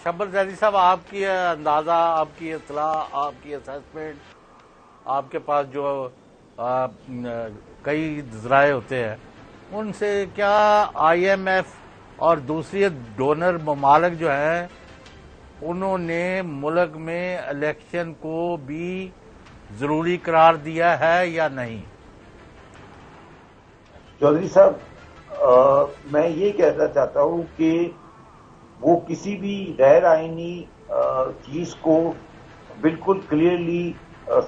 شبر زیدی صاحب، آپ کی اندازہ، آپ کی اطلاع، آپ کی اسیسمنٹ، آپ کے پاس جو کئی ذرائع ہوتے ہیں، ان سے کیا آئی ایم ایف اور دوسری ڈونر ممالک جو ہیں انہوں نے ملک میں الیکشن کو بھی ضروری قرار دیا ہے یا نہیں؟ چودھری صاحب، میں یہ کہنا چاہتا ہوں کہ وہ کسی بھی غیر آئینی چیز کو بالکل کلیئرلی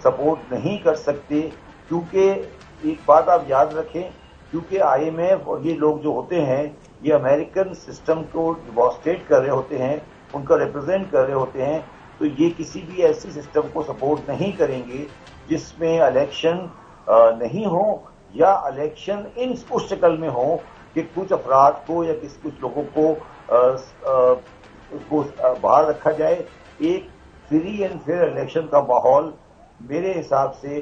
سپورٹ نہیں کر سکتے، کیونکہ ایک بات آپ یاد رکھیں، کیونکہ آئی ایم ایف اور یہ لوگ جو ہوتے ہیں یہ امریکن سسٹم کو ڈیمانسٹریٹ کر رہے ہوتے ہیں، ان کا ریپرزینٹ کر رہے ہوتے ہیں، تو یہ کسی بھی ایسی سسٹم کو سپورٹ نہیں کریں گے جس میں الیکشن نہیں ہو، یا الیکشن اس شکل میں ہو کہ کچھ افراد کو یا کچھ لوگوں کو باہر رکھا جائے۔ ایک فری اینڈ فیئر الیکشن کا ماحول میرے حساب سے،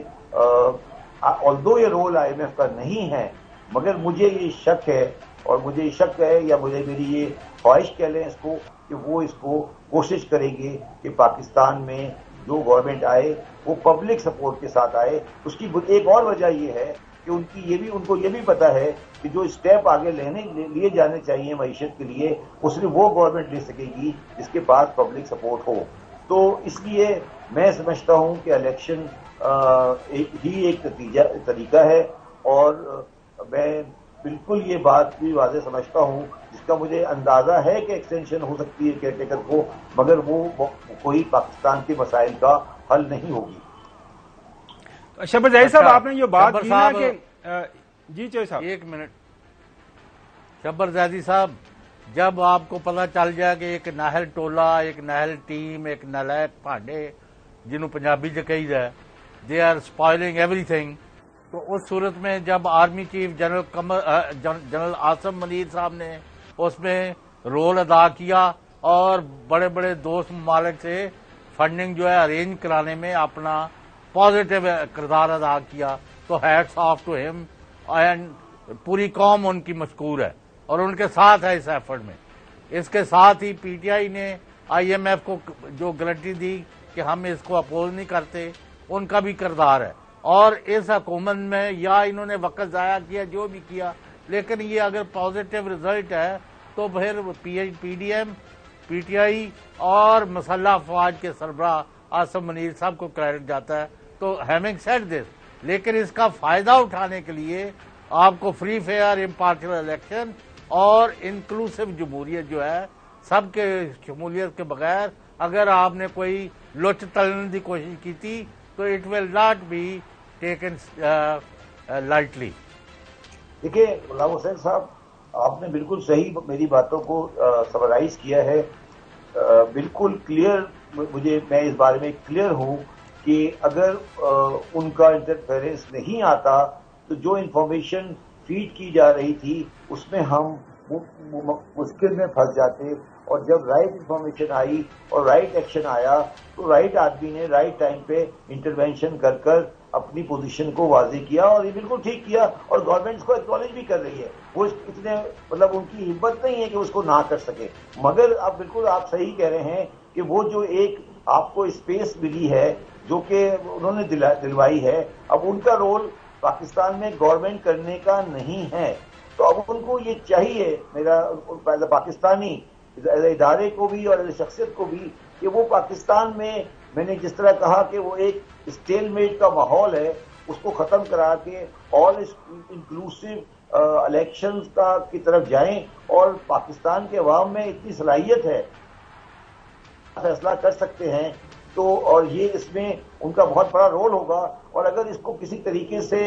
آلدو یہ رول آئی ایم ایف کا نہیں ہے، مگر مجھے یہ شک ہے، اور مجھے یہ شک ہے یا مجھے میری یہ خواہش کہہ لیں اس کو، کہ وہ اس کو کوشش کریں گے کہ پاکستان میں جو گورنمنٹ آئے وہ پبلک سپورٹ کے ساتھ آئے۔ اس کی ایک اور وجہ یہ ہے کہ ان کو یہ بھی پتا ہے کہ جو اسٹیپ آگے لیے جانے چاہیے معیشت کے لیے، وہ صرف وہ گورنمنٹ لے سکے گی جس کے پاس پبلک سپورٹ ہو۔ تو اس لیے میں سمجھتا ہوں کہ الیکشن ایک طریقہ ہے، اور میں بالکل یہ بات بھی واضح سمجھتا ہوں، جس کا مجھے اندازہ ہے کہ ایکسٹینشن ہو سکتی ہے کیئر ٹیکر کو، مگر وہ کوئی پاکستان کے مسائل کا حل نہیں ہوگی۔ شبر زیدی صاحب، آپ نے جو بات کی نا کہ جی چوہے صاحب، ایک منٹ۔ شبر زیدی صاحب، جب آپ کو پتہ چل جائے کہ ایک ناہل ٹولہ، ایک ناہل ٹیم، ایک نالائق پانڈے جنہوں پنجابی جو کہی جائے، دے آر اسپائلنگ ایوری تھنگ، تو اس صورت میں جب army chief general Asim Munir صاحب نے اس میں رول ادا کیا اور بڑے بڑے دوست ممالک سے فنڈنگ جو ہے ارینج کرانے میں اپنا پازیٹو کردار ادا کیا، تو ہیٹس آف ٹو ہم، اینڈ پوری قوم ان کی مشکور ہے اور ان کے ساتھ ہے اس ایفرٹ میں۔ اس کے ساتھ ہی پی ٹی آئی نے آئی ایم ایف کو جو گارنٹی دی کہ ہم اس کو اپوز نہیں کرتے، ان کا بھی کردار ہے۔ اور اس حکومت میں یا انہوں نے وقت ضائع کیا جو بھی کیا، لیکن یہ اگر پازیٹو رزلٹ ہے تو پھر P D M, P T I اور مسلح افواج کے سربراہ عاصم منیر صاحب کو کریڈٹ جاتا ہے۔ تو ہیونگ سیڈ دس، لیکن اس کا فائدہ اٹھانے کے لیے آپ کو فری فیئر امپارشل الیکشن اور انکلوسو جمہوریت جو ہے، سب کے شمولیت کے بغیر اگر آپ نے کوئی لچ تلنے کی کوشش کی تھی تو it will not be taken lightly. دیکھیے غلام حسین صاحب، آپ نے بالکل صحیح میری باتوں کو سمرائز کیا ہے، بالکل کلیئر۔ میں اس بارے میں کلیئر ہوں کہ اگر ان کا انٹرفیئرنس نہیں آتا تو جو انفارمیشن فیڈ کی جا رہی تھی اس میں ہم مشکل میں پھنس جاتے، اور جب رائٹ انفارمیشن آئی اور رائٹ ایکشن آیا تو رائٹ آدمی نے رائٹ ٹائم پہ انٹروینشن کر اپنی پوزیشن کو واضح کیا، اور یہ بالکل ٹھیک کیا، اور گورنمنٹ اس کو ایکنالج بھی کر رہی ہے۔ وہ اتنے ان کی ہمت نہیں ہے کہ اس کو نہ کر سکے، مگر اب بالکل آپ صحیح کہہ رہے ہیں کہ وہ جو ایک آپ کو اسپیس ملی ہے جو کہ انہوں نے دلوائی ہے، اب ان کا رول پاکستان میں گورنمنٹ کرنے کا نہیں ہے۔ تو اب ان کو یہ چاہیے، میرا as a Pakistani, as a ادارے کو بھی اور ایز اے شخصیت کو بھی، کہ وہ پاکستان میں نے جس طرح کہا کہ وہ ایک اسٹیل میٹ کا ماحول ہے، اس کو ختم کرا کے آل انکلوسو الیکشنز کی طرف جائیں، اور پاکستان کے عوام میں اتنی صلاحیت ہے، فیصلہ کر سکتے ہیں، تو اور یہ اس میں ان کا بہت بڑا رول ہوگا۔ اور اگر اس کو کسی طریقے سے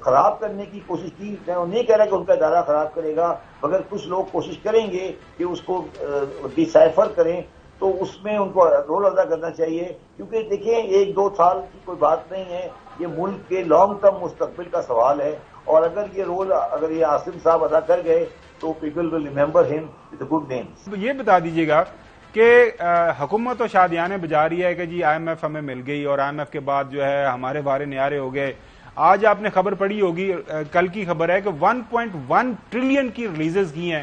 خراب کرنے کی کوشش کی، میں نہیں کہہ رہا کہ ان کا ادارہ خراب کرے گا، مگر کچھ لوگ کوشش کریں گے کہ اس کو ڈیسائفر کریں، تو اس میں ان کو رول ادا کرنا چاہیے، کیونکہ دیکھیں 1-2 سال کی کوئی بات نہیں ہے، یہ ملک کے لانگ ٹرم مستقبل کا سوال ہے، اور اگر یہ عاصم صاحب ادا کر گئے تو پیپل ول ریمبر ہم ود اے گڈ نیم۔ یہ بتا دیجیے گا کہ حکومت تو شادیانے بجا رہی ہے کہ جی آئی ایم ایف ہمیں مل گئی، اور آئی ایم ایف کے بعد جو ہے ہمارے بارے نیارے ہو گئے۔ آج آپ نے خبر پڑھی ہوگی، کل کی خبر ہے کہ 1.1 ٹریلین کی ریلیزز کی ہیں